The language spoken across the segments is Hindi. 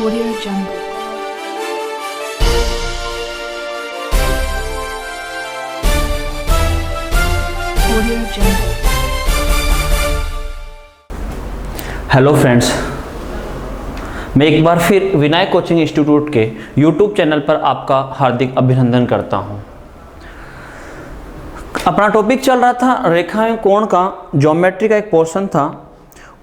Audio Jungle. Audio Jungle. Hello friends, मैं एक बार फिर विनायक कोचिंग इंस्टीट्यूट के यूट्यूब चैनल पर आपका हार्दिक अभिनंदन करता हूं। अपना टॉपिक चल रहा था रेखाएं कोण का, ज्योमेट्री का एक पोर्शन था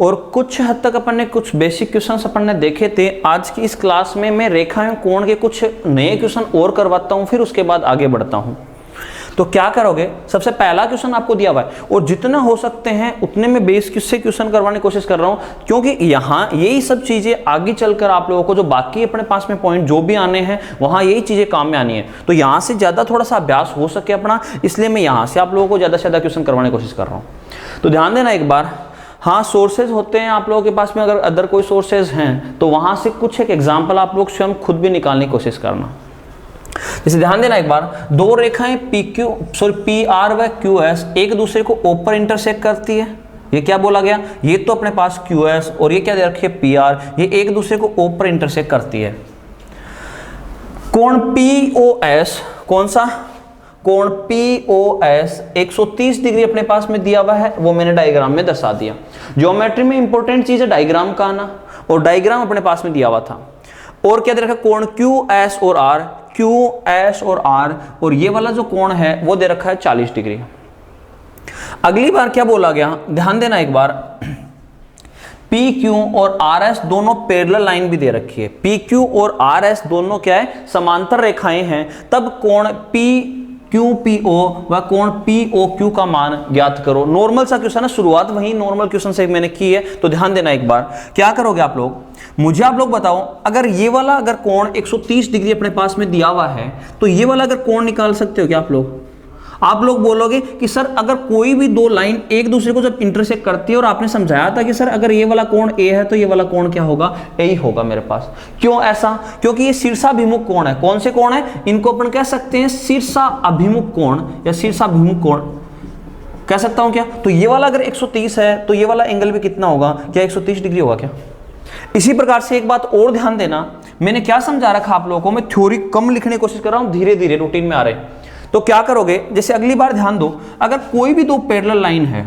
और कुछ हद तक अपन ने कुछ बेसिक क्वेश्चंस अपन ने देखे थे। आज की इस क्लास में मैं रेखाएं कोण के कुछ नए क्वेश्चन और करवाता हूं, फिर उसके बाद आगे बढ़ता हूं। तो क्या करोगे, सबसे पहला क्वेश्चन आपको दिया हुआ है और जितना हो सकते हैं उतने में बेस किससे क्वेश्चन करवाने की कोशिश कर रहा हूं, क्योंकि यहाँ यही सब चीजें आगे चलकर आप लोगों को जो बाकी अपने पास में पॉइंट जो भी आने हैं वहां यही चीजें काम में आनी है। तो यहाँ से ज्यादा थोड़ा सा अभ्यास हो सके अपना, इसलिए मैं यहाँ से आप लोगों को ज्यादा से ज्यादा क्वेश्चन करवाने की कोशिश कर रहा हूँ। तो ध्यान देना एक बार, हाँ सोर्सेज होते हैं आप लोगों के पास में, अगर अदर कोई सोर्सेज हैं तो वहां से कुछ एक एग्जाम्पल आप लोग स्वयं खुद भी निकालने की कोशिश करना। जैसे ध्यान देना एक बार, दो रेखाएं पी आर व क्यू एस एक दूसरे को O पर इंटरसेक्ट करती है। ये क्या बोला गया, ये तो अपने पास क्यू एस और ये क्या दे रखी है पी आर, ये एक दूसरे को O पर इंटरसेक्ट करती है। कोण POS, कौन सा कोण POS 130 डिग्री अपने पास में दिया हुआ है, वो मैंने डायग्राम में दर्शा दिया। ज्योमेट्री में इंपॉर्टेंट चीज है डायग्राम का आना, और डायग्राम अपने पास में दिया हुआ था। और क्या दे रखा, कोण QS और R, QS और R, और ये वाला जो कोण है वो दे रखा है 40 डिग्री। अगली बार क्या बोला गया, ध्यान देना एक बार, PQ और RS दोनों पैरेलल लाइन भी दे रखी है। PQ और RS दोनों क्या है, समांतर रेखाएं हैं। तब कोण PQPO व कोण POQ का मान ज्ञात करो। नॉर्मल सा क्वेश्चन है, शुरुआत वही नॉर्मल क्वेश्चन से मैंने की है। तो ध्यान देना एक बार, क्या करोगे आप लोग, मुझे आप लोग बताओ, अगर ये वाला अगर कोण 130 डिग्री अपने पास में दिया हुआ है तो ये वाला अगर कोण निकाल सकते हो क्या आप लोग? आप लोग बोलोगे कि सर अगर कोई भी दो लाइन एक दूसरे को जब इंटरसेक्ट करती है, और आपने समझाया था कि सर अगर ये वाला कोण A है तो ये वाला कोण क्या होगा, A ही होगा मेरे पास। क्यों ऐसा? क्योंकि ये शीर्षाभिमुख कोण है। कौन से कोण है, इनको अपन कह सकते हैं शीर्षाभिमुख कोण या शीर्षाभिमुख कोण कह सकता हूं क्या? तो ये वाला अगर 130 है तो ये वाला एंगल भी कितना होगा, क्या 130 डिग्री होगा क्या? इसी प्रकार से एक बात और ध्यान देना, मैंने क्या समझा रखा आप लोगों को, मैं थ्योरी कम लिखने की कोशिश कर रहा हूं, धीरे धीरे रूटीन में आ रहे। तो क्या करोगे, जैसे अगली बार ध्यान दो, अगर कोई भी दो पैरेलल लाइन है,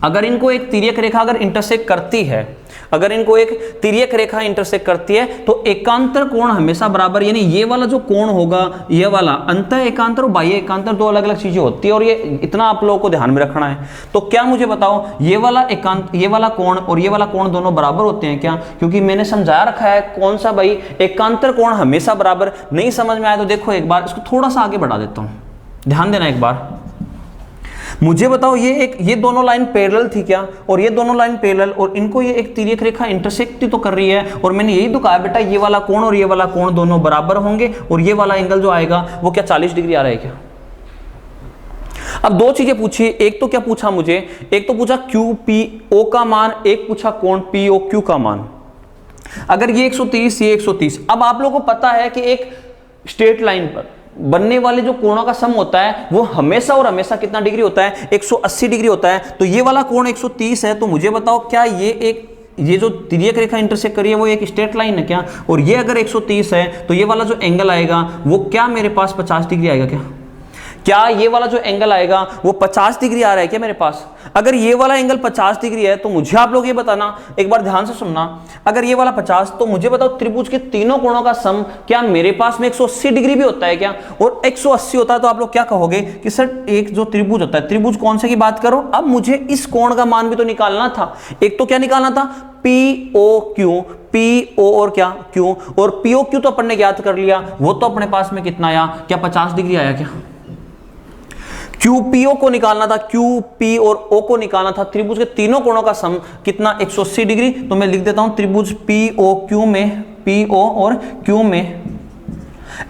अगर इनको एक तिर्यक रेखा अगर इंटरसेक्ट करती है, अगर इनको एक तिर्यक रेखा इंटरसेक्ट करती है तो एकांतर कोण हमेशा बराबर, यानी ये वाला जो कोण होगा, ये वाला अंतः एकांतर और बाह्य एकांतर दो अलग अलग चीजें होती है, और ये इतना आप लोगों को ध्यान में रखना है। तो क्या मुझे बताओ, ये वाला कोण और ये वाला कोण दोनों बराबर होते हैं क्या? क्योंकि मैंने समझा रखा है कौन सा भाई, एकांतर कोण हमेशा बराबर। नहीं समझ में आया तो देखो एक बार, इसको थोड़ा सा आगे बढ़ा देता हूं, ध्यान देना एक बार। मुझे बताओ, ये दोनों लाइन पैरेलल थी क्या, और ये दोनों लाइन पैरेलल, और इनको ये एक तिर्यक रेखा इंटरसेक्ट तो कर रही है, और मैंने यही तो कहा बेटा ये वाला कोण और ये वाला कोण दोनों बराबर होंगे, और ये वाला एंगल जो आएगा वो क्या 40 डिग्री आ रहा है क्या? अब दो चीजें पूछी, एक तो क्या पूछा मुझे, एक तो पूछा QPO का मान, एक पूछा कोण POQ का मान। अगर ये 130 ये 130, अब आप लोगों को पता है कि एक स्ट्रेट लाइन पर बनने वाले जो कोणों का सम होता है वो हमेशा और हमेशा कितना डिग्री होता है, 180 डिग्री होता है। तो ये वाला कोण 130 है, तो मुझे बताओ क्या ये जो तिर्यक रेखा इंटरसेक्ट करी है वो एक स्ट्रेट लाइन है क्या? और ये अगर 130 है तो ये वाला जो एंगल आएगा वो क्या मेरे पास 50 डिग्री आएगा क्या? क्या ये वाला जो एंगल आएगा वो 50 डिग्री आ रहा है क्या मेरे पास? अगर ये वाला एंगल 50 डिग्री है तो मुझे आप लोग ये बताना, एक बार ध्यान से सुनना, अगर ये वाला 50 तो मुझे बताओ त्रिभुज के तीनों कोणों का सम क्या मेरे पास में 180 डिग्री भी होता है क्या? और 180 होता है तो आप लोग क्या कहोगे कि सर एक जो त्रिभुज होता है, त्रिभुज कौन से की बात करो, अब मुझे इस कोण का मान भी तो निकालना था। एक तो क्या निकालना था, POQ, PO और क्या Q, और POQ तो अपन ने ज्ञात कर लिया, वो तो अपने पास में कितना आया, क्या 50 डिग्री आया क्या? QPO को निकालना था, QP और O को निकालना था, त्रिभुज के तीनों कोणों का सम कितना 180 डिग्री। तो मैं लिख देता हूं त्रिभुज POQ में, PO और Q में,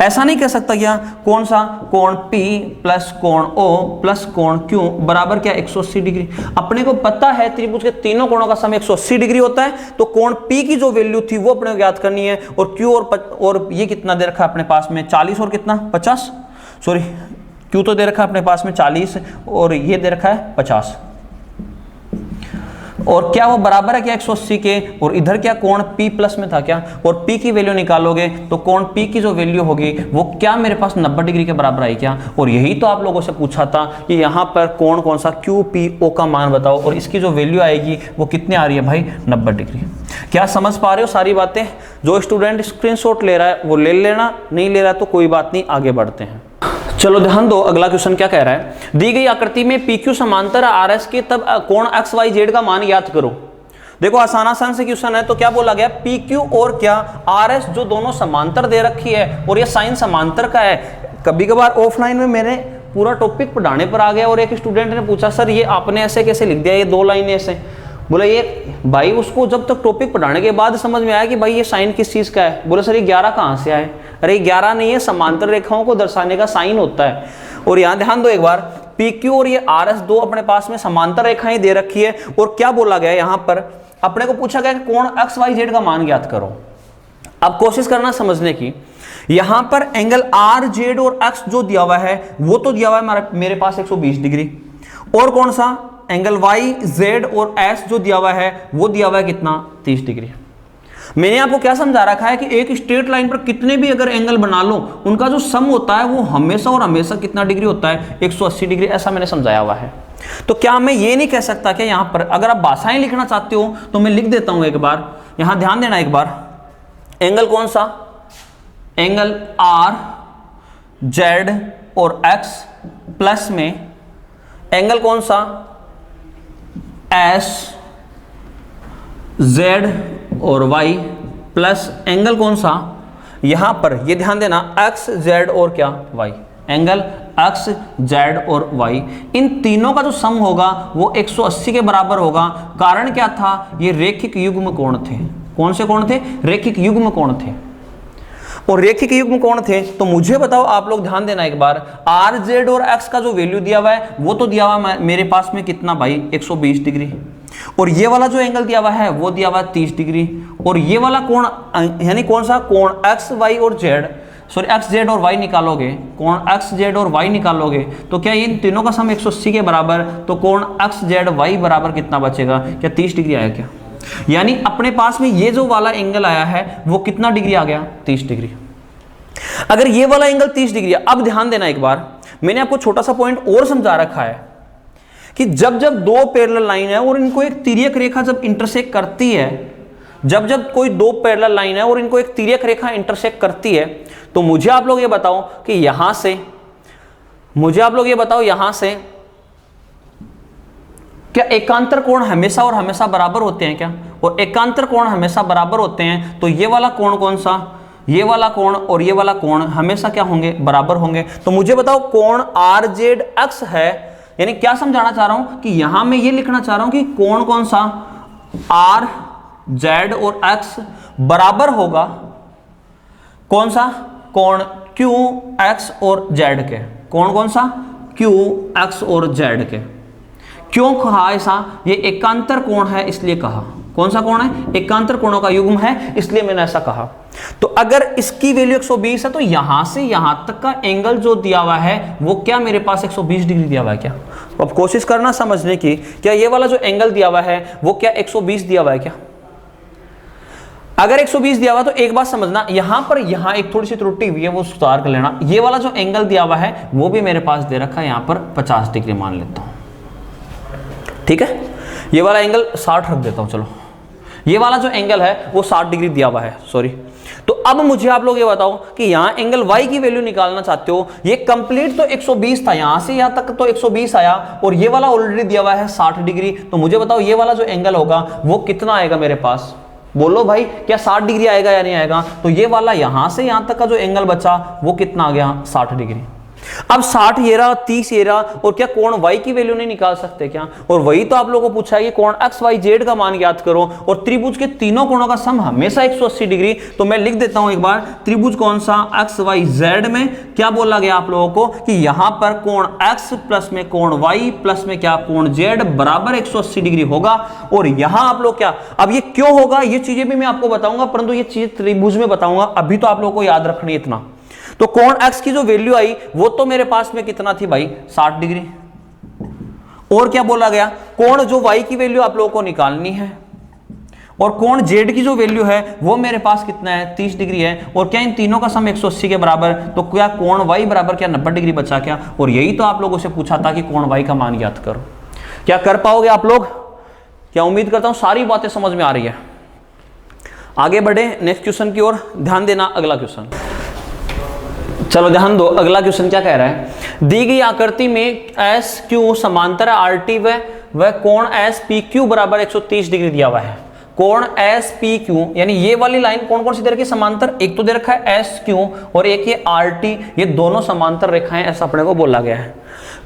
ऐसा नहीं कह सकता क्या, कौन सा कोण P प्लस कोण O प्लस कोण Q बराबर क्या 180 डिग्री। अपने को पता है त्रिभुज के तीनों कोणों का सम 180 डिग्री होता है, तो कोण P की जो वैल्यू थी वो अपने को ज्ञात करनी है, और Q और ये कितना दे रखा है अपने पास में 40 और कितना 50, सॉरी Q तो दे रखा है अपने पास में 40 और ये दे रखा है 50। और क्या वो बराबर है क्या 180 के, और इधर क्या कोण P प्लस में था क्या, और P की वैल्यू निकालोगे तो कोण P की जो वैल्यू होगी वो क्या मेरे पास 90 डिग्री के बराबर आई क्या। और यही तो आप लोगों से पूछा था कि यहाँ पर कोण कौन सा QPO का मान बताओ, और इसकी जो वैल्यू आएगी वो कितनी आ रही है भाई 90 डिग्री। क्या समझ पा रहे हो सारी बातें। जो स्टूडेंट स्क्रीनशॉट ले रहा है वो ले लेना, नहीं ले रहा है तो कोई बात नहीं, आगे बढ़ते हैं। चलो ध्यान दो, अगला क्वेश्चन क्या कह रहा है, दी गई आकृति में PQ समांतर RS के तब कोण XYZ का मान ज्ञात करो। देखो आसान से क्वेश्चन है, तो क्या बोला गया PQ और क्या RS जो दोनों समांतर दे रखी है और ये साइन समांतर का है। कभी कभार ऑफलाइन में मैंने पूरा टॉपिक पढ़ाने पर आ गया और एक स्टूडेंट ने पूछा सर ये आपने ऐसे कैसे लिख दिया, ये 2 लाइनें ऐसे। बोले ये भाई उसको जब तक टॉपिक पढ़ाने के बाद समझ में आया कि भाई ये साइन किस चीज का है। बोले सर ये 11 कहाँ से आए। अरे 11 नहीं है, समांतर रेखाओं को दर्शाने का साइन होता है। और यहाँ ध्यान दो एक बार, PQ और ये RS दो अपने पास में समांतर रेखाएं दे रखी है, और क्या बोला गया यहाँ पर अपने को पूछा गया कि कोण XYZ का मान ज्ञात करो। अब कोशिश करना समझने की, यहां पर एंगल RZ और X जो दिया हुआ है वो तो दिया हुआ है मेरे पास 120 डिग्री, और कौन सा एंगल YZ और S जो दिया हुआ है वो दिया हुआ है कितना 30 डिग्री। मैंने आपको क्या समझा रखा है कि एक स्ट्रेट लाइन पर कितने भी अगर एंगल बना लो उनका जो सम होता है वो हमेशा और हमेशा कितना डिग्री होता है 180 डिग्री, ऐसा मैंने समझाया हुआ है। तो क्या मैं ये नहीं कह सकता कि यहां पर अगर आप भाषाएं लिखना चाहते हो तो मैं लिख देता हूं एक बार, यहां ध्यान देना एक बार, एंगल कौन सा, एंगल RZ और X प्लस में एंगल कौन सा SZ और Y प्लस एंगल कौन सा यहां पर, ये ध्यान देना XZ और क्या Y, एंगल XZ और Y, इन तीनों का जो सम होगा वो 180 के बराबर होगा। कारण क्या था, ये रेखिक युग्म कोण थे। कौन से कोण थे, रेखिक युग्म कोण थे। और रेखिक युग्म कोण थे तो मुझे बताओ आप लोग ध्यान देना एक बार, RZ और X का जो वैल्यू दिया हुआ है वो तो दिया हुआ है मेरे पास में कितना भाई 120 डिग्री, और ये वाला जो एंगल दिया हुआ है वो दिया हुआ है 30 डिग्री, और ये वाला कोण यानी कौन सा कोण XZ और Y निकालोगे, कोण XZ और Y निकालोगे तो क्या इन तीनों का सम 180 के बराबर, तो कोण XZY बराबर कितना बचेगा, क्या 30 डिग्री आया क्या। यानी अपने पास में ये जो वाला एंगल आया है वो कितना डिग्री आ गया 30 डिग्री। अगर ये वाला एंगल 30 डिग्री है, अब ध्यान देना एक बार, मैंने आपको छोटा सा पॉइंट और समझा रखा है कि जब जब दो पैरेलल लाइन है और इनको एक तिर्यक रेखा जब इंटरसेक्ट करती है, जब कोई दो पैरेलल लाइन है और इनको एक तिर्यक रेखा इंटरसेक्ट करती है, तो मुझे आप लोग ये बताओ कि यहां से, मुझे आप लोग ये बताओ यहां से क्या एकांतर कोण हमेशा और हमेशा बराबर होते हैं क्या, और एकांतर कोण हमेशा बराबर होते हैं तो ये वाला कोण कौन सा, ये वाला कोण और ये वाला कोण हमेशा क्या होंगे, बराबर होंगे। तो मुझे बताओ कोण RZX है, यानी क्या समझाना चाह रहा हूं कि यहां मैं ये लिखना चाह रहा हूं कि कोण कौन सा RZ और X बराबर होगा कौन सा, कोण QX और Z के, कोण कौन सा QX और Z के। क्यों कहा ऐसा, ये एकांतर कोण है इसलिए कहा, कौन सा कोण है, एकांतर कोणों का युग्म है इसलिए मैंने ऐसा कहा। तो अगर इसकी वैल्यू 120 है तो यहां से यहां तक का एंगल जो दिया हुआ है वो क्या मेरे पास 120 डिग्री दिया हुआ है क्या। तो अब कोशिश करना समझने की, क्या ये वाला जो एंगल दिया हुआ है वो क्या 120 दिया हुआ है क्या। अगर 120 दिया हुआ तो एक बात समझना, यहां पर यहां एक थोड़ी सी त्रुटि हुई है वो सुधार कर लेना। ये वाला जो एंगल दिया हुआ है वो भी मेरे पास दे रखा है यहां पर 50 डिग्री मान लेता हूं, ठीक है। ये वाला एंगल 60 रख देता हूं, चलो ये वाला जो एंगल है वो 60 डिग्री दिया हुआ है, सॉरी। तो अब मुझे आप लोग ये बताओ कि यहां एंगल Y की वैल्यू निकालना चाहते हो, ये कंप्लीट तो 120 था, यहां से यहां तक तो 120 आया और ये वाला ऑलरेडी दिया हुआ है 60 डिग्री। तो मुझे बताओ ये वाला जो एंगल होगा वो कितना आएगा मेरे पास, बोलो भाई क्या 60 डिग्री आएगा या नहीं आएगा। तो ये वाला यहां से यहां तक का जो एंगल बचा वो कितना आ गया 60 डिग्री। अब 60 ये रहा, 30 ये रहा, और क्या कोण Y की वैल्यू नहीं निकाल सकते क्या। और वही तो आप लोगों को पूछा है कि कोण XYZ का मान ज्ञात करो, और त्रिभुज के तीनों कोणों का सम हमेशा 180 डिग्री। तो मैं लिख देता हूं एक बार, त्रिभुज कौन सा XYZ में क्या बोला गया आप लोगों को कि यहां पर कोण X प्लस में कोण Y प्लस में क्या कोण Z बराबर 180 डिग्री होगा। और यहां आप लोग क्या, अब ये क्यों होगा ये चीजें भी मैं आपको बताऊंगा, परंतु ये चीज त्रिभुज में बताऊंगा, अभी तो आप लोगों को याद रखनी है इतना। तो कोण X की जो वैल्यू आई वो तो मेरे पास में कितना थी भाई 60 डिग्री, और क्या बोला गया, कोण जो y की वैल्यू आप लोगों को निकालनी है और कोण z की जो वैल्यू है वो मेरे पास कितना है 30 डिग्री है, और क्या इन तीनों का सम 180 के बराबर, तो क्या कोण y बराबर क्या 90 डिग्री बचा क्या। और यही तो आप लोगों से पूछा था कि कोण y का मान ज्ञात करो। क्या कर पाओगे आप लोग? क्या उम्मीद करता हूं सारी बातें समझ में आ रही है। आगे बढ़े नेक्स्ट क्वेश्चन की ओर, ध्यान देना अगला क्वेश्चन। चलो ध्यान दो, अगला क्वेश्चन क्या कह रहा है, दी गई आकृति में एस क्यू समांतर आर टी वह कोण एस पी क्यू बराबर 130 डिग्री दिया हुआ है। कोण एस पी क्यू यानी ये वाली लाइन कौन कौन सी दे रखी है समांतर, एक तो दे रखा है एस क्यू और एक ये आर टी, ये दोनों समांतर रेखाएं ऐसा अपने को बोला गया है।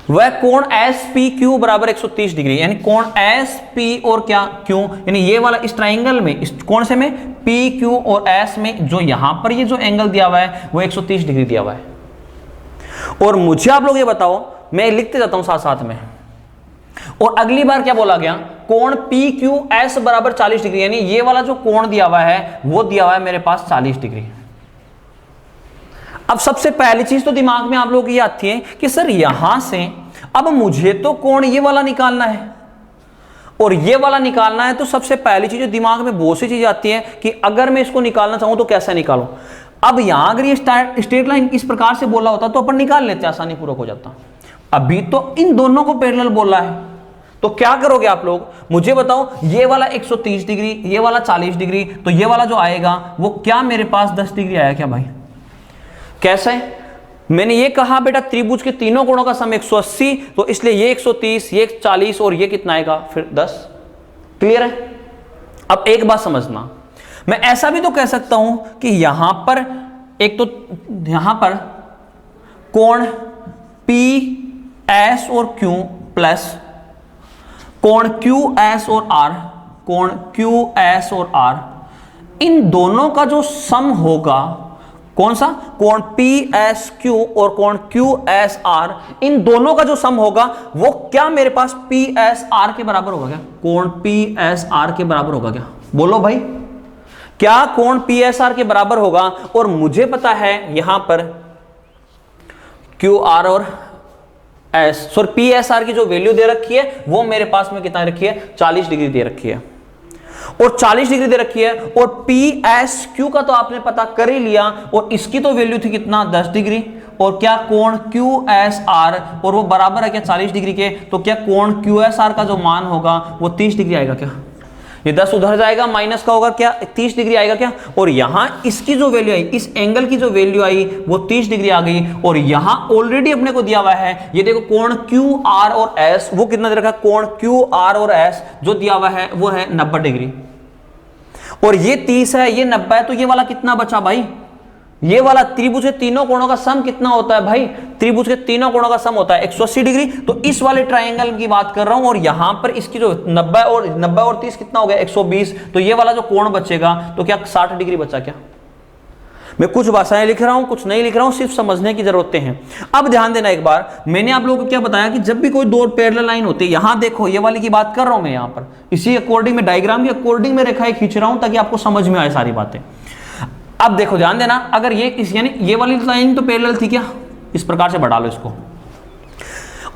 वह कोण एस पी क्यू बराबर 130 डिग्री, यानी कोण एस पी और क्या क्यू, यानी ये वाला इस ट्राइंगल में, इस कौन से में पी क्यू और एस में जो यहां पर ये जो एंगल दिया हुआ है वो 130 डिग्री दिया हुआ है। और मुझे आप लोग ये बताओ, मैं लिखते जाता हूं साथ साथ में। और अगली बार क्या बोला गया, कोण पी क्यू एस बराबर 40 डिग्री, यानी ये वाला जो कोण दिया हुआ है वो दिया हुआ है मेरे पास 40 डिग्री। अब सबसे पहली चीज तो दिमाग में आप लोगों की आती है कि सर यहां से अब मुझे तो कोण ये वाला निकालना है और ये वाला निकालना है, तो सबसे पहली चीज जो दिमाग में बहुत सी चीज आती है कि अगर मैं इसको निकालना चाहूं तो कैसे निकालूं। अब यहां अगर ये स्ट्रेट लाइन इस प्रकार से बोला होता तो अपन निकाल लेते, आसानी पूर्वक हो जाता। अभी तो इन दोनों को पैरेलल बोला है, तो क्या करोगे आप लोग, मुझे बताओ। ये वाला 130 डिग्री, ये वाला 40 डिग्री, तो ये वाला जो आएगा वो क्या मेरे पास 10 डिग्री आया क्या भाई? कैसे? मैंने ये कहा बेटा त्रिभुज के तीनों कोणों का सम 180, तो इसलिए ये 130, ये 40 और ये कितना आएगा फिर 10। क्लियर है? अब एक बात समझना, मैं ऐसा भी तो कह सकता हूं कि यहां पर एक तो यहां पर कोण P S और Q प्लस कोण Q S और R, कोण Q S और R, इन दोनों का जो सम होगा, कौन सा, कोण P S Q और कोण Q S R, इन दोनों का जो सम होगा वो क्या मेरे पास P S R के बराबर होगा क्या? कोण P S R के बराबर होगा क्या? बोलो भाई, क्या कोण P S R के बराबर होगा? और मुझे पता है यहां पर Q R और S, sorry P S R की जो वैल्यू दे रखी है वो मेरे पास में कितना रखी है, 40 डिग्री दे रखी है और 40 डिग्री दे रखी है। और P S Q का तो आपने पता कर ही लिया, और इसकी तो वैल्यू थी कितना 10 डिग्री, और क्या कोण Q S R और वो बराबर है क्या 40 डिग्री के, तो क्या कोण Q S R का जो मान होगा वो 30 डिग्री आएगा क्या? ये 10 उधर जाएगा, माइनस का होगा क्या 30 डिग्री आएगा क्या? और यहां इसकी जो वैल्यू आई, इस एंगल की जो वैल्यू आई वो 30 डिग्री आ गई। और यहां ऑलरेडी अपने को दिया हुआ है, ये देखो कोण Q R और S, वो कितना दे रखा है, कोण Q R और S जो दिया हुआ है वो है 90 डिग्री, और ये 30 है, ये 90 है, तो ये वाला कितना बचा भाई, ये वाला त्रिभुज के तीनों कोणों का सम कितना होता है भाई, त्रिभुज के तीनों कोणों का सम होता है 180 डिग्री। तो इस वाले ट्रायंगल की बात कर रहा हूं, और यहां पर इसकी जो 90 और 30 कितना हो गया 120, तो ये वाला जो कोण बचेगा तो क्या 60 डिग्री बचा क्या? मैं कुछ भाषाएं लिख रहा हूं, कुछ नहीं लिख रहा हूं, सिर्फ समझने की जरूरतें हैं। अब ध्यान देना एक बार, मैंने आप लोगों को क्या बताया कि जब भी कोई दो पैरेलल लाइन होती है, यहां देखो ये वाली की बात कर रहा हूं मैं, यहां पर इसी अकॉर्डिंग में डायग्राम के अकॉर्डिंग में रेखाएं खींच रहा हूं ताकि आपको समझ में आए सारी बातें। अब देखो ध्यान देना, अगर ये यानी ये वाली लाइन तो पैरेलल थी क्या, इस प्रकार से बढ़ा लो इसको।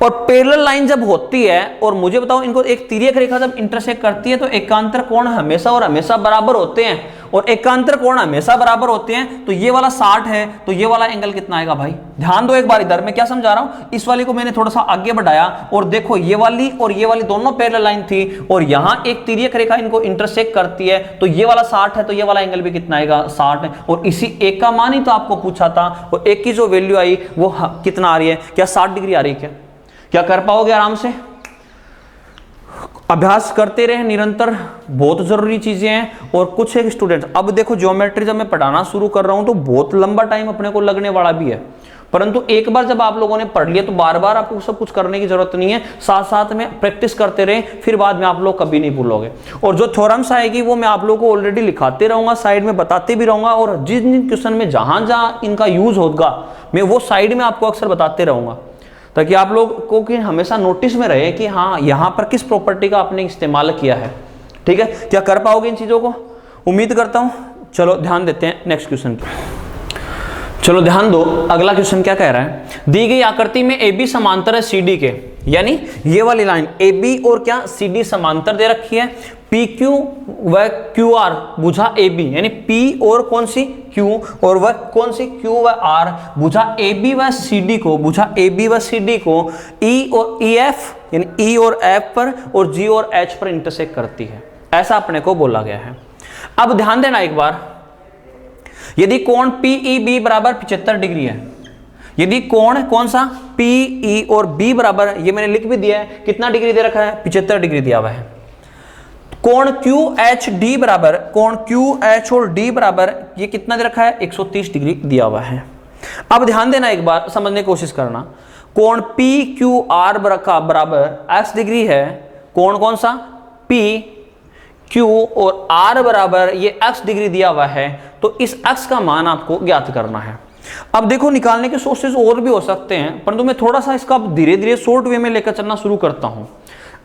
और पैरेलल लाइन जब होती है, और मुझे बताओ इनको एक तिर्यक रेखा जब इंटरसेक्ट करती है तो एकांतर कोण हमेशा और हमेशा बराबर होते हैं, और एकांतर कोण हमेशा बराबर होते हैं। तो ये वाला 60 है, तो ये वाला एंगल कितना आएगा भाई? ध्यान दो एक बार इधर, मैं क्या समझा रहा हूं, इस वाली को मैंने थोड़ा सा आगे बढ़ाया, और देखो ये वाली और ये वाली दोनों पैरेलल लाइन थी, और यहां एक तिर्यक रेखा इनको इंटरसेक्ट करती है, तो ये वाला 60 है, तो ये वाला एंगल भी कितना आएगा 60 है। और इसी एक का मान ही तो आपको पूछा था, और एक की जो वैल्यू आई वो कितना आ रही है, क्या 60 डिग्री आ रही है? क्या कर पाओगे आराम से? अभ्यास करते रहे निरंतर, बहुत जरूरी चीजें हैं। और कुछ एक स्टूडेंट, अब देखो ज्योमेट्री जब मैं पढ़ाना शुरू कर रहा हूं तो बहुत लंबा टाइम अपने को लगने वाला भी है, परंतु एक बार जब आप लोगों ने पढ़ लिया तो बार बार आपको सब कुछ करने की जरूरत नहीं है, साथ साथ में प्रैक्टिस करते रहे, फिर बाद में आप लोग कभी नहीं भूलोगे। और जो थ्योरम्स आएगी वो मैं आप लोगों को ऑलरेडी लिखाते रहूंगा, साइड में बताते भी रहूंगा, और जिन जिन क्वेश्चन में जहां जहां इनका यूज होगा मैं वो साइड में आपको अक्सर बताते रहूंगा, ताकि आप लोग को कि हमेशा नोटिस में रहे कि हाँ यहाँ पर किस प्रॉपर्टी का आपने इस्तेमाल किया है। ठीक है, क्या कर पाओगे इन चीज़ों को? उम्मीद करता हूँ। चलो ध्यान देते हैं नेक्स्ट क्वेश्चन पर। चलो ध्यान दो, अगला क्वेश्चन क्या कह रहा है, दी गई आकृति में AB समांतर है CD के, यानी ये वाली लाइन AB और क्या CD समांतर दे रखी है, PQ व QR भुजा AB, यानी P और कौन सी Q और वह कौन सी Q व R भुजा AB व CD को, भुजा AB व CD को E और EF यानी E और F पर और G और H पर इंटरसेक्ट करती है, ऐसा अपने को बोला गया है। अब ध्यान देना एक बार, यदि कोण PEB बराबर 75 डिग्री है, यदि कोण कौन सा PE और B बराबर, ये मैंने लिख भी दिया है, कितना डिग्री दे रखा है, 75 डिग्री दिया हुआ है। कोण QHD बराबर, कोण QH और D बराबर ये कितना दे रखा है, 130 डिग्री दिया हुआ है। अब ध्यान देना एक बार, समझने की कोशिश करना, कोण PQR बराबर x डिग्री है, कोण कौन सा P Q और R बराबर ये x डिग्री दिया हुआ है, तो इस x का मान आपको ज्ञात करना है। अब देखो निकालने के सोर्सेज और भी हो सकते हैं, परंतु मैं थोड़ा सा इसका धीरे धीरे शॉर्ट वे में लेकर चलना शुरू करता हूं।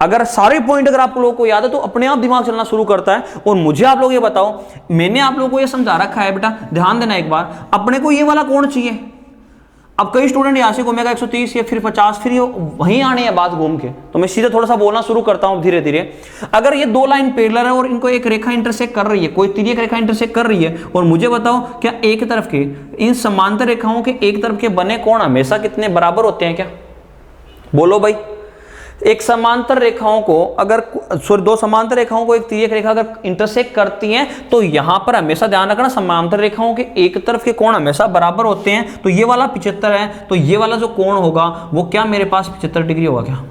अगर सारे पॉइंट अगर आप लोगों को याद है तो अपने आप दिमाग चलना शुरू करता है। और मुझे आप लोग ये बताओ, मैंने आप लोगों को ये समझा रखा है बेटा, ध्यान देना एक बार, अपने को ये वाला कोण चाहिए। अब कई स्टूडेंट यहाँ से घूमेगा 130 या फिर 50, फिर वहीं आने है बात घूम के, तो मैं सीधे थोड़ा सा बोलना शुरू करता हूँ धीरे धीरे। अगर ये दो लाइन पैरेलल है और इनको एक रेखा इंटरसेक्ट कर रही है, कोई तिर्यक रेखा इंटरसेक्ट कर रही है, और मुझे बताओ क्या एक तरफ के इन समांतर रेखाओं के एक तरफ के बने कोण हमेशा कितने बराबर होते हैं क्या? बोलो भाई। एक समांतर रेखाओं को अगर दो समांतर रेखाओं को एक तिर्यक रेखा अगर इंटरसेक्ट करती हैं तो यहां पर हमेशा ध्यान रखना समांतर रेखाओं के एक तरफ के कोण हमेशा बराबर होते हैं। तो ये वाला 75 है, तो ये वाला जो कोण होगा वो क्या मेरे पास 75 डिग्री होगा क्या?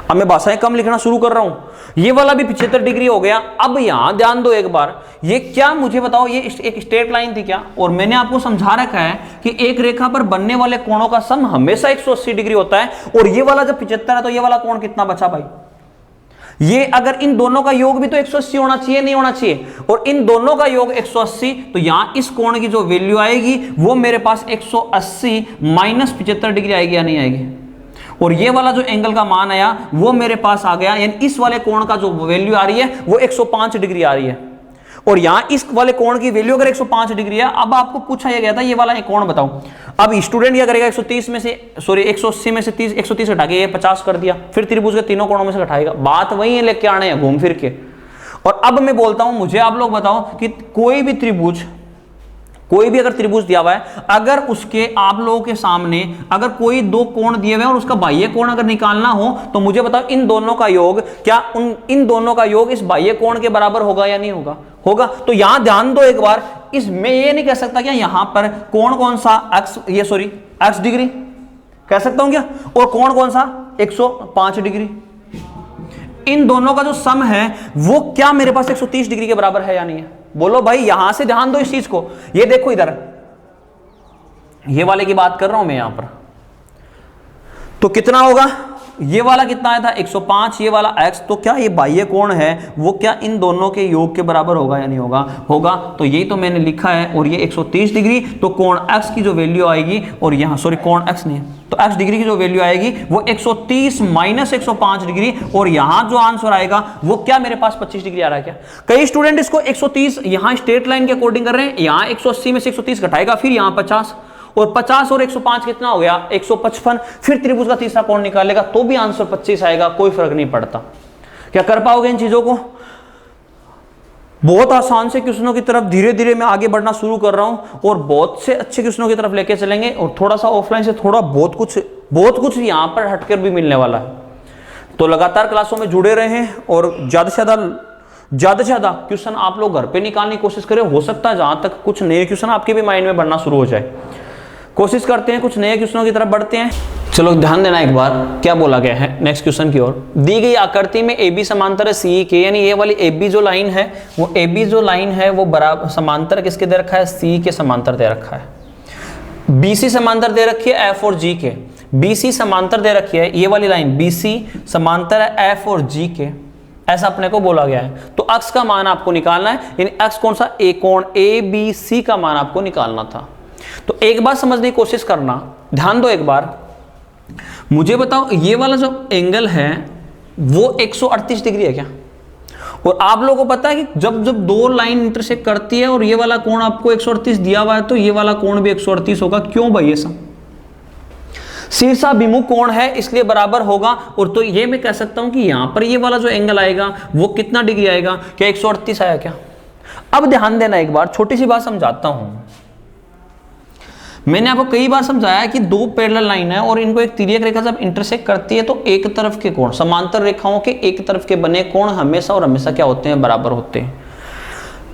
अब मैं भाषाएं कम लिखना शुरू कर रहा हूं, ये वाला भी 75 डिग्री हो गया। अब यहां ध्यान दो एक बार, ये क्या मुझे बताओ, ये एक स्ट्रेट लाइन थी क्या? और मैंने आपको समझा रखा है कि एक रेखा पर बनने वाले कोणों का सम हमेशा 180 डिग्री होता है। और ये वाला जब 75 है तो ये वाला कोण कितना बचा भाई? ये अगर इन दोनों का योग भी तो 180 होना चाहिए, नहीं होना चाहिए? और इन दोनों का योग 180, तो यहां इस कोण की जो वैल्यू आएगी वो मेरे पास 180 माइनस 75 डिग्री आएगी या नहीं आएगी? और ये वाला जो एंगल का मान आया वो मेरे पास आ गया, यानी इस वाले कोण का जो वैल्यू आ रही है वो 105 डिग्री आ रही है। और यहां इस वाले कोण की वैल्यू अगर 105 डिग्री है, अब आपको पूछा गया था ये वाला एक कोण बताओ। अब स्टूडेंट क्या करेगा, 130 में से 180 में से 130 हटा के ये 50 कर दिया, फिर त्रिभुज के तीनों कोणों में से घटाएगा। बात वही है, लेके आने हैं घूम फिर के। और अब मैं बोलता हूं, मुझे आप लोग बताओ कि कोई भी त्रिभुज, कोई भी अगर त्रिभुज दिया हुआ है, अगर उसके आप लोगों के सामने अगर कोई दो कोण दिए हुए हैं और उसका बाह्य कोण अगर निकालना हो तो मुझे बताओ इन दोनों का योग क्या इन दोनों का योग इस बाह्य कोण के बराबर होगा या नहीं होगा? होगा। तो यहां ध्यान दो एक बार, इसमें ये नहीं कह सकता क्या यहां पर कोण कौन सा x डिग्री कह सकता हूं क्या? और कोण कौन सा 105 डिग्री? इन दोनों का जो सम है वो क्या मेरे पास 130 डिग्री के बराबर है या नहीं है? बोलो भाई, यहां से ध्यान दो इस चीज को। ये देखो इधर, ये वाले की बात कर रहा हूं मैं यहां पर, तो कितना होगा? ये वाला कितना आया था 105, ये वाला x, तो क्या ये बाह्य कोण है वो क्या इन दोनों के योग के बराबर होगा या नहीं होगा? होगा। तो यही तो मैंने लिखा है, और ये 130 डिग्री, तो कोण x की जो वैल्यू आएगी, और यहाँ कोण x नहीं है, तो x डिग्री की जो वैल्यू आएगी वो 130 माइनस 105 डिग्री, और यहाँ जो आंसर आएगा वो क्या मेरे पास 25 डिग्री आ रहा है क्या? कई स्टूडेंट इसको 130 यहाँ स्ट्रेट लाइन के अकॉर्डिंग कर रहे हैं, यहाँ 180 में से 130 घटाएगा, फिर यहाँ 50, और 50 और 105 कितना हो गया 155, फिर त्रिभुज का तीसरा कोण निकालेगा तो भी आंसर 25 आएगा, कोई फर्क नहीं पड़ता। क्या कर पाओगे इन चीजों को? बहुत आसान से क्वेश्चनों की तरफ धीरे धीरे मैं आगे बढ़ना शुरू कर रहा हूं, और बहुत से अच्छे क्वेश्चनों की तरफ लेके चलेंगे, और थोड़ा सा ऑफलाइन से थोड़ा बहुत कुछ यहां पर हटकर भी मिलने वाला है। तो लगातार क्लासों में जुड़े रहे, और ज्यादा से ज्यादा क्वेश्चन आप लोग घर पे निकालने की कोशिश करें। हो सकता है जहां तक कुछ नए क्वेश्चन आपके भी माइंड में बनना शुरू हो जाए। कोशिश करते हैं कुछ नए क्वेश्चनों की तरफ बढ़ते हैं। चलो ध्यान देना एक बार, क्या बोला गया है नेक्स्ट क्वेश्चन की ओर। दी गई आकृति में AB समांतर है CE के, यानी ये वाली AB जो लाइन है वो AB जो लाइन है वो बराबर समांतर किसके दे रखा है? CE के समांतर दे रखा है। BC समांतर दे रखी है F और G के, BC समांतर दे रखी है, ये वाली लाइन BC समांतर है F और G के, ऐसा अपने को बोला गया है। तो x का मान आपको निकालना है, यानी x कौन सा? कोण ABC का मान आपको निकालना था। तो एक बात समझने की कोशिश करना, ध्यान दो एक बार, मुझे बताओ ये वाला जो एंगल है वो 138 डिग्री है क्या? और आप लोगों को पता है कि जब दो लाइन इंटरसेक्ट करती है और ये वाला कोण आपको 138 दिया हुआ है, तो ये वाला कोण भी 138 होगा। क्यों भाई? ऐसा शीर्षाभिमुख कोण है इसलिए बराबर होगा। और तो ये मैं कह सकता हूं कि यहां पर ये वाला जो एंगल आएगा वो कितना डिग्री आएगा, क्या 138 आया क्या? अब ध्यान देना, एक बार छोटी सी बात समझाता हूं। मैंने आपको कई बार समझाया कि दो पैरेलल लाइन है और इनको एक तिर्यक रेखा जब इंटरसेक्ट करती है तो एक तरफ के कोण, समांतर रेखाओं के एक तरफ के बने कोण हमेशा और हमेशा क्या होते हैं, बराबर होते हैं।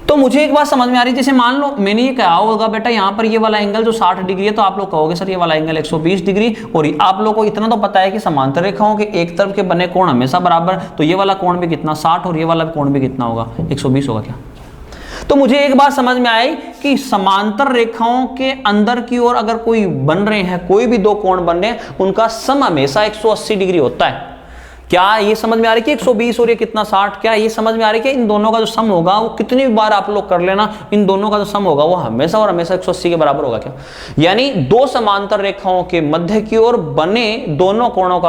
तो मुझे एक बात समझ में आ रही है, जैसे मान लो मैंने ये कहा होगा बेटा यहाँ पर ये वाला एंगल जो 60 डिग्री है, तो आप लोग कहोगे सर ये वाला एंगल 120 डिग्री, और आप लोगों को इतना तो पता है कि समांतर रेखाओं के एक तरफ के बने कोण हमेशा बराबर, तो ये वाला कोण भी कितना 60 और ये वाला कोण भी कितना होगा 120 होगा क्या? तो मुझे एक बात समझ में आई कि समांतर रेखाओं के अंदर की ओर अगर कोई बन रहे हैं, कोई भी दो कोण बन रहे हैं, उनका सम हमेशा 180 डिग्री होता है। क्या ये समझ में आ रही है कि 120 और ये कितना 60? क्या ये समझ में आ रही है कि इन दोनों का जो सम होगा वो कितनी बार आप लोग कर लेना, इन दोनों का जो सम होगा वो हमेशा और हमेशा 180 के बराबर होगा क्या? यानी दो समांतर रेखाओं के मध्य की ओर बने दोनों कोणों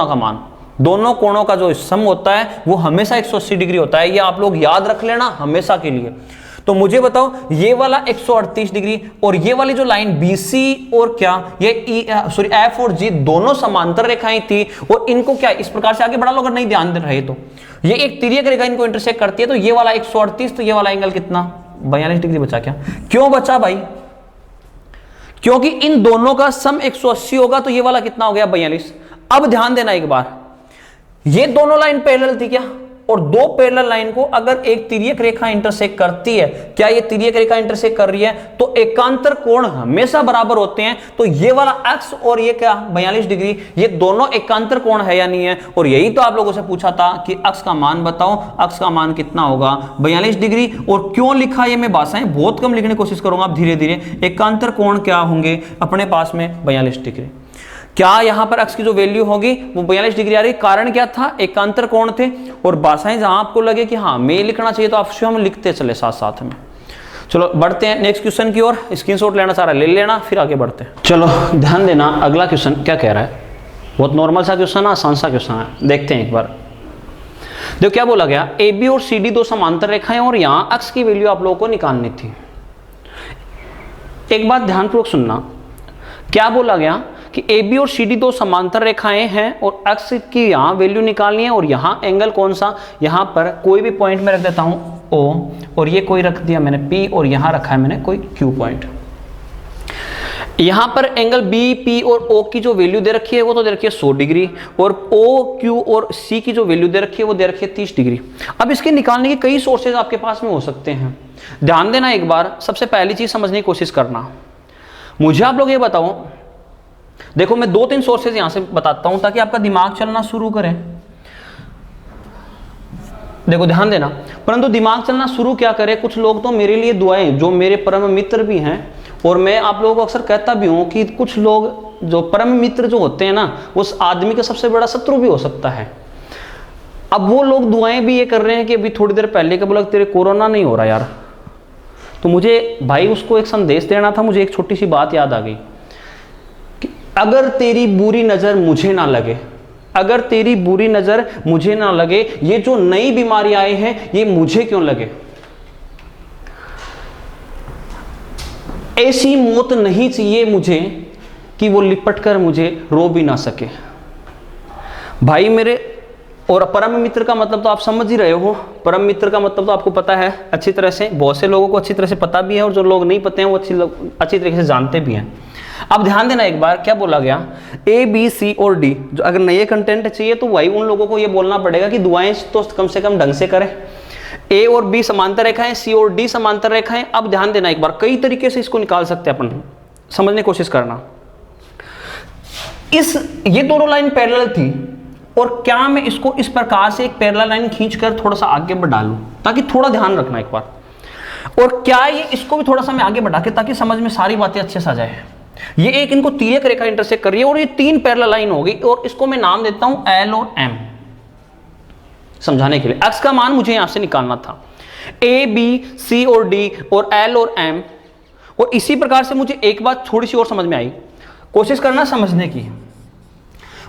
का मान, दोनों कोणों का जो सम होता है वो हमेशा 180 डिग्री होता है। ये आप लोग याद रख लेना हमेशा के लिए। तो मुझे बताओ ये वाला 138 डिग्री और ये वाली जो लाइन BC और क्या ये F और G दोनों समांतर रेखाएं थी, और इनको क्या इस प्रकार से आगे बढ़ा लो अगर नहीं ध्यान दे रहे तो, ये एक तिर्यक रेखा इनको इंटरसेक्ट करती है। तो ये वाला 138, तो ये वाला एंगल कितना 42 डिग्री बचा क्या? क्यों बचा भाई? क्योंकि इन दोनों का सम 180 होगा, तो ये वाला कितना हो गया 42। अब ध्यान देना एक बार, ये दोनों लाइन पैरेलल थी क्या? और दो पैरेलल लाइन को अगर एक तिर्यक रेखा इंटरसेक्ट करती है, क्या ये तिर्यक रेखा इंटरसेक्ट कर रही है, तो एकांतर कोण हमेशा बराबर होते हैं। तो ये वाला अक्ष और ये क्या 42 डिग्री, ये दोनों एकांतर कोण है या नहीं है? और यही तो आप लोगों से पूछा था कि अक्ष का मान बताओ, अक्ष का मान कितना होगा 42 डिग्री। और क्यों लिखा ये मैं भाषाएं बहुत कम लिखने की कोशिश करूंगा अब धीरे धीरे। एकांतर कोण क्या होंगे अपने पास में 42 डिग्री। क्या यहां पर अक्ष की जो वैल्यू होगी वो 42 डिग्री आ रही? कारण क्या था? एकांतर कोण थे। और भाषाएं जहां आपको लगे कि हाँ मैं लिखना चाहिए तो आप स्वयं लिखते चले साथ साथ में। चलो बढ़ते हैं नेक्स्ट क्वेश्चन की ओर। स्क्रीनशॉट लेना सारा ले लेना, फिर आगे बढ़ते हैं। चलो ध्यान देना, अगला क्वेश्चन क्या कह रहा है। बहुत नॉर्मल सा क्वेश्चन है, आसान सा क्वेश्चन है, देखते हैं एक बार। देखो क्या बोला गया, AB और CD दो समांतर रेखाएं और यहां अक्ष की वैल्यू आप लोगों को निकालनी थी। एक बात ध्यानपूर्वक सुनना, क्या बोला गया कि AB और CD दो समांतर रेखाएं हैं और अक्ष की यहां वैल्यू निकालनी है। और यहां एंगल कौन सा, यहां पर कोई भी पॉइंट में रख देता हूं O, और ये कोई रख दिया मैंने P, और यहां रखा है मैंने कोई Q पॉइंट। यहां पर एंगल B, P और O की जो वैल्यू दे रखी है वो तो दे रखी है 100 डिग्री, और O, Q और C की जो वैल्यू दे रखी है वो दे रखी है 30 डिग्री। अब इसके निकालने के कई सोर्सेज आपके पास में हो सकते हैं। ध्यान देना एक बार, सबसे पहली चीज समझने की कोशिश करना। मुझे आप लोग ये बताओ, देखो मैं 2-3 सोर्सेज यहां से बताता हूं ताकि आपका दिमाग चलना शुरू करे। देखो ध्यान देना, परंतु दिमाग चलना शुरू क्या करे, कुछ लोग तो मेरे लिए दुआएं, जो मेरे परम मित्र भी हैं, और मैं आप लोगों को अक्सर कहता भी हूं कि कुछ लोग जो परम मित्र जो होते हैं ना, उस आदमी का सबसे बड़ा शत्रु भी हो सकता है। अब वो लोग दुआएं भी ये कर रहे हैं कि अभी थोड़ी देर पहले के बोला तेरे कोरोना नहीं हो रहा यार, तो मुझे भाई उसको एक संदेश देना था। मुझे एक छोटी सी बात याद आ गई कि अगर तेरी बुरी नजर मुझे ना लगे, अगर तेरी बुरी नजर मुझे ना लगे, ये जो नई बीमारी आए हैं ये मुझे क्यों लगे। ऐसी मौत नहीं चाहिए मुझे कि वो लिपट कर मुझे रो भी ना सके। भाई मेरे, और परम मित्र का मतलब तो आप समझ ही रहे हो। परम मित्र का मतलब तो आपको पता है अच्छी तरह से, बहुत से लोगों को अच्छी तरह से पता भी है, और जो लोग नहीं पते हैं वो अच्छी तरीके से जानते भी हैं। अब ध्यान देना एक बार, क्या बोला गया, A, B, C और D, जो अगर नए कंटेंट चाहिए तो वही उन लोगों को ये बोलना पड़ेगा कि दुआएं तो कम से कम ढंग से करें। A और B समांतर रेखाएं, C और D समांतर रेखाएं। अब ध्यान देना एक बार, कई तरीके से इसको निकाल सकते हैं अपन, समझने की कोशिश करना। ये दोनों लाइन पैरेलल थी, और क्या मैं इसको इस प्रकार से एक पैरेलल लाइन खींचकर थोड़ा सा आगे बढ़ा लूं, ताकि थोड़ा ध्यान रखना एक बार। और क्या ये इसको भी थोड़ा सा मैं आगे बढ़ा के, ताकि समझ में सारी बातें अच्छे से आ जाए। ये एक इनको तिर्यक रेखा इंटरसेक्ट कर रही है और ये 3 पैरेलल लाइन होगी, और इसको मैं नाम देता हूं L और M, समझाने के लिए। अक्ष का मान मुझे यहां से निकालना था, A, B, C और D और L और M। और इसी प्रकार से मुझे एक बात थोड़ी सी और समझ में आई, कोशिश करना समझने की।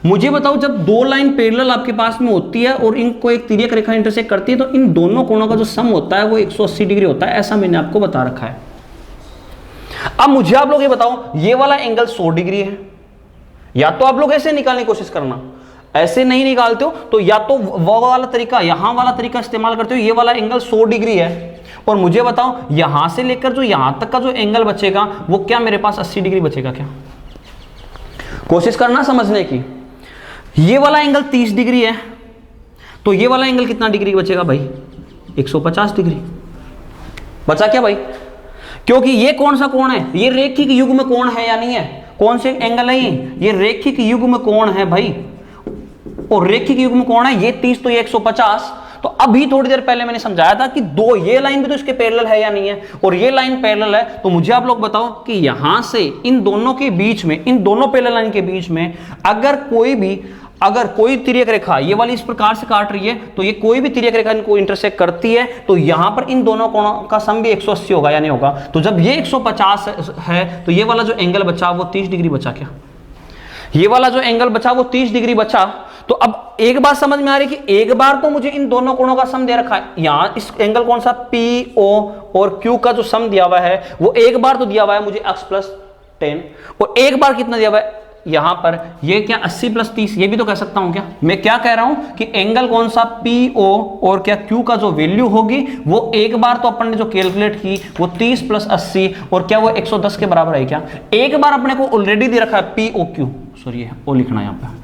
मुझे बताओ, जब दो लाइन पैरेलल आपके पास में होती है और इनको एक तिर्यक रेखा इंटरसेक्ट करती है, तो इन दोनों कोणों का जो सम होता है वो 180 डिग्री होता है, ऐसा मैंने आपको बता रखा है। अब मुझे आप लोग ये बताओ, ये वाला एंगल 100 डिग्री है, या तो आप लोग ऐसे निकालने की कोशिश करना, ऐसे नहीं निकालते हो तो या तो वो वाला तरीका, यहां वाला तरीका इस्तेमाल करते हो। ये वाला एंगल 100 डिग्री है और मुझे बताओ यहां से लेकर जो यहां तक का जो एंगल बचेगा वो क्या मेरे पास 80 डिग्री बचेगा क्या? कोशिश करना समझने की। ये वाला एंगल 30 डिग्री है तो ये वाला एंगल कितना डिग्री बचेगा भाई? 150 डिग्री बचा क्या भाई? क्योंकि ये कौन सा कोण है? ये रेखिक युग्म कोण है या नहीं है? कौन से एंगल है ये रेखिक युग्म कोण है भाई, और रेखिक युग्म कोण है ये 30 तो ये 150। तो अभी थोड़ी देर पहले मैंने समझाया था कि दो ये लाइन भी तो इसके पैरेलल है या नहीं है, और ये लाइन पैरेलल है। तो मुझे आप लोग बताओ कि यहां से इन दोनों के बीच में, इन दोनों पैरेलल लाइन के बीच में अगर कोई तिर्यक रेखा ये वाली इस प्रकार से काट रही है तो ये कोई भी तिर्यक रेखा इनको इंटरसेक्ट करती है तो यहां पर इन दोनों कोणों का सम भी 180 होगा या नहीं होगा? तो जब ये 150 है तो ये वाला जो एंगल बचा वो 30 डिग्री बचा क्या? ये वाला जो एंगल बचा वो 30 डिग्री बचा। तो अब एक बात समझ में आ रही कि एक बार तो मुझे इन दोनों कोणों का सम दे रखा है, यहां इस एंगल कौन सा PO और Q का जो सम दिया हुआ है वो एक बार तो दिया हुआ है मुझे x + 10, और एक बार कितना दिया हुआ है यहां पर, ये क्या 80 + 30, ये भी तो कह सकता हूं क्या? मैं क्या कह रहा हूं कि एंगल कौन सा PO और क्या Q का जो वैल्यू होगी वो एक बार तो अपन ने जो कैलकुलेट की वो 30 + 80 और क्या वो 110 के बराबर है क्या? एक बार अपने को ऑलरेडी दे रखा है POQ, सॉरी ओ लिखना यहां पे,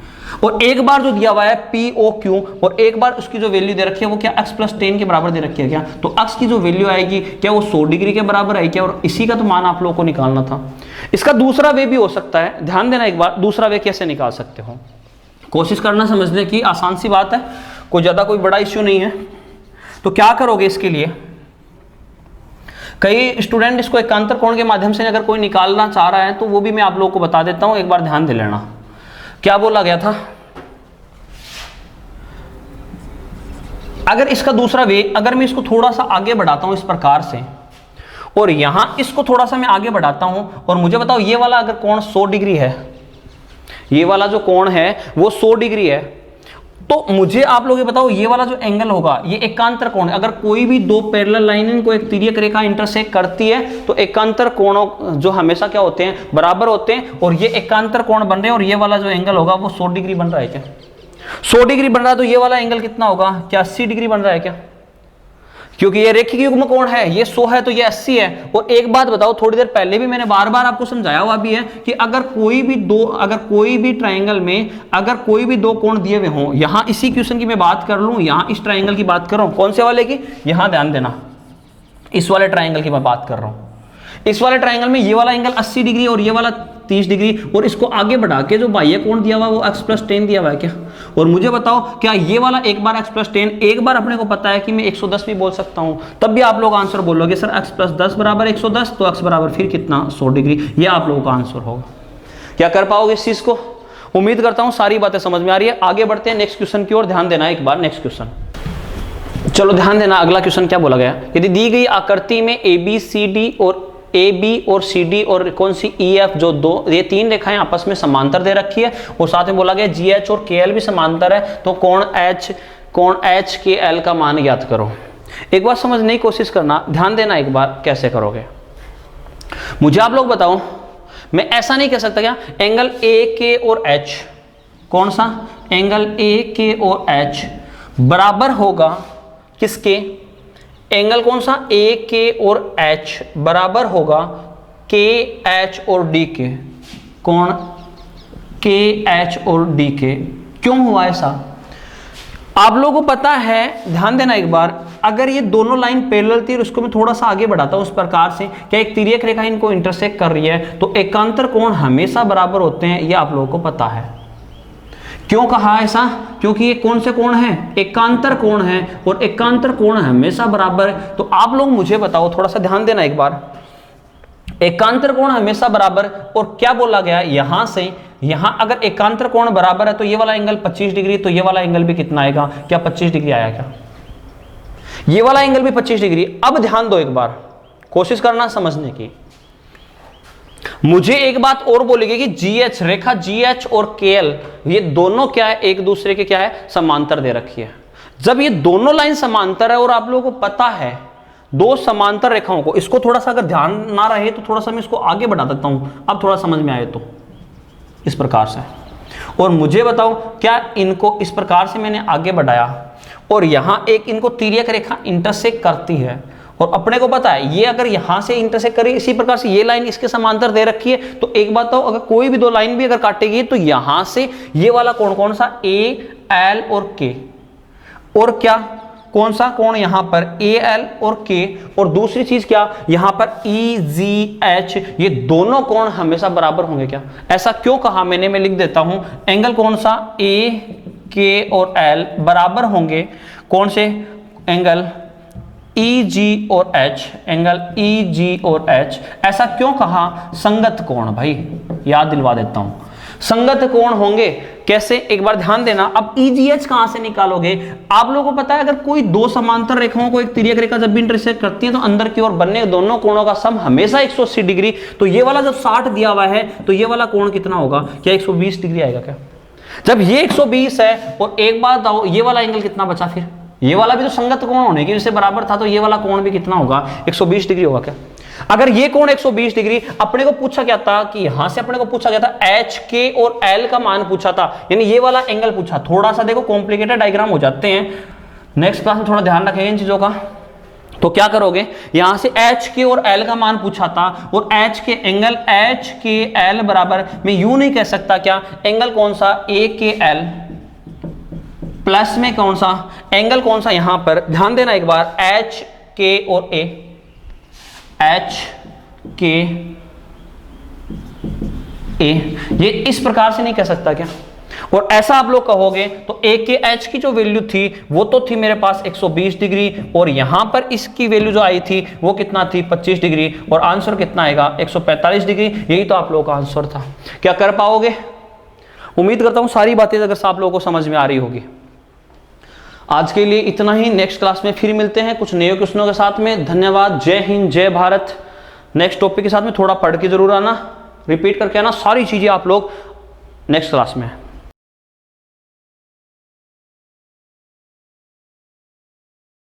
और एक बार जो दिया हुआ है POQ और एक बार उसकी जो वैल्यू दे रखी है वो क्या x + 10 के बराबर दे रखी है क्या? तो x की जो वैल्यू आएगी क्या वो 100 डिग्री के बराबर है क्या? और इसी का तो मान आप लोगों को निकालना था। इसका दूसरा वे भी हो सकता है, ध्यान देना एक बार, दूसरा वे कैसे निकाल सकते हो, कोशिश करना समझने की, आसान सी बात है, कोई ज्यादा कोई बड़ा इश्यू नहीं है। तो क्या करोगे इसके लिए, कई स्टूडेंट इसको एकांतर कोण के माध्यम से अगर कोई निकालना चाह रहा है तो वो भी मैं आप लोगों को बता देता हूं, एक बार ध्यान दे लेना। क्या बोला गया था, अगर इसका दूसरा वे, अगर मैं इसको थोड़ा सा आगे बढ़ाता हूं इस प्रकार से और यहां इसको थोड़ा सा मैं आगे बढ़ाता हूं और मुझे बताओ ये वाला अगर कोण 100 डिग्री है, ये वाला जो कोण है वो 100 डिग्री है, तो मुझे आप लोग ये बताओ ये वाला जो एंगल होगा ये एकांतर कोण है। अगर कोई भी दो पैरेलल लाइन इनको एक तिर्यक रेखा इंटरसेक्ट करती है तो एकांतर कोणों जो हमेशा क्या होते हैं, बराबर होते हैं, और ये एकांतर कोण बन रहे हैं और ये वाला जो एंगल होगा वो 100 डिग्री बन रहा है क्या? 100 डिग्री बन रहा है तो ये वाला एंगल कितना होगा, क्या 80 डिग्री बन रहा है क्या? क्योंकि ये रेखिक युग्म कोण है, ये 100 है तो ये 80 है। और एक बात बताओ, थोड़ी देर पहले भी मैंने बार बार आपको समझाया हुआ भी है कि अगर कोई भी ट्रायंगल में अगर कोई भी दो कोण दिए हुए हों, यहां इसी क्वेश्चन की मैं बात कर लूं, यहां इस ट्रायंगल की बात कर रहा हूं, कौन से वाले की, यहां ध्यान देना, इस वाले ट्रायंगल की मैं बात कर रहा हूं। इस वाले ट्रायंगल में ये वाला एंगल 80 डिग्री और ये वाला 30 डिग्री, और इसको आगे बढ़ा के जो बाह्य कोण दिया हुआ वो x + 10 दिया हुआ है क्या? और मुझे बताओ क्या ये वाला एक बार x + 10, एक बार अपने को पता है कि मैं 110 भी बोल सकता हूं, तब भी आप लोग आंसर बोलोगे सर x + 10 बराबर 110, तो x बराबर फिर कितना, 100 डिग्री। ये आप लोगों का आंसर होगा। क्या कर पाओगे इस चीज को? उम्मीद करता हूं सारी बातें समझ में आ रही है। आगे बढ़ते हैं नेक्स्ट क्वेश्चन की ओर, ध्यान देना एक बार। नेक्स्ट क्वेश्चन, चलो ध्यान देना, अगला क्वेश्चन क्या बोला गया, यदि दी गई आकृति में AB और CD और कौन सी EF, जो ये तीन रेखाएं आपस में समांतर दे रखी है और साथ में बोला गया GH और KL भी समांतर है, तो कोण HKL का मान ज्ञात करो। एक बार समझने की कोशिश करना, ध्यान देना एक बार कैसे करोगे। मुझे आप लोग बताओ, मैं ऐसा नहीं कह सकता क्या एंगल AK और H, कौन सा एंगल AK और H बराबर होगा किसके, एंगल कौन सा AK और H बराबर होगा KH और D के, कौन KH और D के। क्यों हुआ ऐसा, आप लोगों को पता है, ध्यान देना एक बार, अगर ये दोनों लाइन पैरेलल थी और उसको मैं थोड़ा सा आगे बढ़ाता हूं उस प्रकार से, क्या एक तिर्यक रेखा इनको इंटरसेक्ट कर रही है तो एकांतर कोण हमेशा बराबर होते हैं, ये आप लोगों को पता है। क्यों कहा ऐसा, क्योंकि ये कौन से कोण है, एकांतर कोण है, और एकांतर कोण हमेशा बराबर है। तो आप लोग मुझे बताओ, थोड़ा सा ध्यान देना एक बार, एकांतर कोण हमेशा बराबर, और क्या बोला गया यहां से यहां अगर एकांतर कोण बराबर है तो ये वाला एंगल 25 डिग्री, तो ये वाला एंगल भी कितना आएगा, क्या 25 डिग्री आया क्या, ये वाला एंगल भी 25 डिग्री। अब ध्यान दो एक बार, कोशिश करना समझने की। मुझे एक बात और बोलेगी कि GH रेखा GH और KL ये दोनों क्या है, एक दूसरे के क्या है, समांतर दे रखी है। जब ये दोनों लाइन समांतर है और आप लोगों को पता है दो समांतर रेखाओं को, इसको थोड़ा सा अगर ध्यान ना रहे तो थोड़ा सा मैं इसको आगे बढ़ा देता हूं, अब थोड़ा समझ में आए तो इस प्रकार से और मुझे बताओ क्या इनको इस प्रकार से मैंने आगे बढ़ाया और यहां एक इनको तिर्यक रेखा इंटरसेक्ट करती है और अपने को पता है ये अगर यहां से इंटरसेक्ट करी इसी प्रकार से ये लाइन इसके समांतर दे रखी है, तो एक बात तो अगर कोई भी दो लाइन भी अगर काटेगी तो यहां से ये वाला कोण कौन सा ए एल और के, और क्या कौन सा कोण यहां पर ए एल और के, और दूसरी चीज क्या यहां पर ई जी एच, ये दोनों कोण हमेशा बराबर होंगे क्या? ऐसा क्यों कहा मैंने, मैं लिख देता हूं एंगल कौन सा ए के और एल बराबर होंगे कौन से एंगल ई जी और एच, एंगल ई जी और एच। ऐसा क्यों कहा? संगत कोण भाई, याद दिलवा देता हूं, संगत कोण होंगे। कैसे, एक बार ध्यान देना। अब EGH कहां से निकालोगे? आप लोगों को पता है अगर कोई दो समांतर रेखाओं को एक तिर्यक रेखा जब भी इंटरसेक्ट करती है तो अंदर की ओर बनने दोनों कोणों का सम हमेशा 180 डिग्री। तो ये वाला जब 60 दिया हुआ है तो ये वाला कोण कितना होगा? क्या 120 डिग्री आएगा क्या? जब ये 120 है और एक बात आओ ये वाला एंगल कितना बचा? फिर ये वाला भी तो संगत कोण होने की जैसे बराबर था, तो ये वाला कोण भी कितना होगा? 120 डिग्री होगा क्या? अगर ये कोण 120 डिग्री, अपने को पूछा क्या था कि यहां से अपने को पूछा गया था एच के और एल का मान पूछा था, यानी ये वाला एंगल पूछा। थोड़ा सा देखो कॉम्प्लिकेटेड डायग्राम हो जाते हैं, नेक्स्ट क्लास में थोड़ा ध्यान रखेंगे इन चीजों का। तो क्या करोगे, यहां से एच के और एल का मान पूछा था और एच के एंगल एच के एल बराबर, मैं यूं नहीं कह सकता क्या, एंगल कौन सा ए के एल प्लस में कौन सा एंगल कौन सा, यहां पर ध्यान देना एक बार, एच के और ए, एच के ए, ये इस प्रकार से नहीं कह सकता क्या? और ऐसा आप लोग कहोगे तो ए के एच की जो वैल्यू थी वो तो थी मेरे पास 120 डिग्री और यहां पर इसकी वैल्यू जो आई थी वो कितना थी? 25 डिग्री, और आंसर कितना आएगा? 145 डिग्री। यही तो आप लोगों का आंसर था। क्या कर पाओगे? उम्मीद करता हूं सारी बातें अगर आप लोगों को समझ में आ रही होगी। आज के लिए इतना ही, नेक्स्ट क्लास में फिर मिलते हैं कुछ नए क्वेश्चनों के साथ में। धन्यवाद, जय हिंद, जय भारत। नेक्स्ट टॉपिक के साथ में थोड़ा पढ़ के जरूर आना, रिपीट करके आना सारी चीजें आप लोग नेक्स्ट क्लास में।